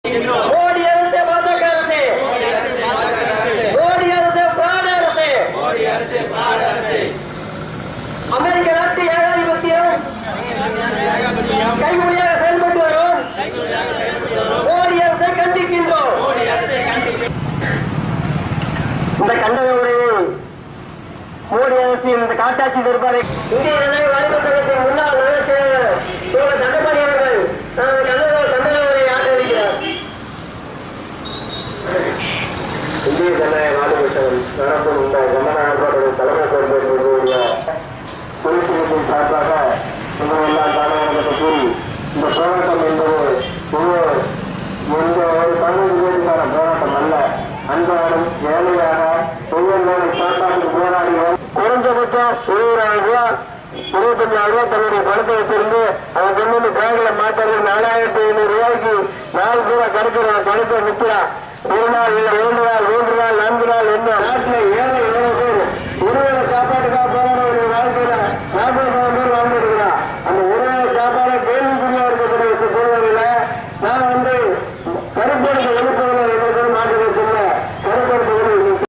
மோடி அரசே பாஜக அரசே, மோடி அரசே பிராட் அரசே, அமெரிக்க நாட்டு ஏகாதிபத்தியம் கைமொழியாக செயல்பட்டு வரும் மோடி அரசை கண்டிக்கின்றோம். இந்த கண்டன உரையை மோடி அரசின் இந்த காட்டாட்சி தர்பாரை இந்திய ஜனநாயக வாலிபர் சங்கத்தின் முன்னாள் நகரச் செயலர் தோழர் தண்டபாணி அவர்கள் கண்டன உரையை ஆதரிக்கிறார். இந்திய ஜனநாயக வாலிபர் சங்கம் நடக்கும் இந்த கண்டன ஆர்ப்பாட்டத்தில் தலைமை பொறுப்பேற்கக்கூடிய தொழிற்சங்கத்தின் சார்பாக எல்லாம் தானவர்களுக்கு கூறி இந்த போராட்டம் என்பது எந்த ஒரு 15 பேருக்கான போராட்டம் அல்ல. அன்றாடம் வேலையாக ஒவ்வொரு வேலை சாப்பாட்டுக்கு போராடியோம் குறைஞ்சபட்சம் 20,000 ரூபாய் 25,000 ரூபாய் தன்னுடைய பணத்தை வச்சிருந்து அவன் கொண்டு பேங்க்ல மாட்டாரு 4,500 ரூபாய்க்கு 4 ரூபாய் கிடைக்கிற பணத்தை நிற்கிறான். 1 நாள் இல்லை 2 நாள் 3 நாள் 4 நாள் என்ன நாட்டில் ஏழை எவ்வளவு பேர் ஒருவேளை சாப்பாட்டுக்காக போராடக்கூடிய வாழ்க்கையில 40,000 பேர் வாழ்ந்துட்டு இருக்கிறான். அந்த ஒருவேளை சாப்பாடை கேள்விக்குறியா இருக்கக்கூடிய இந்த சூழ்நிலையில நான் கருப்படுத்த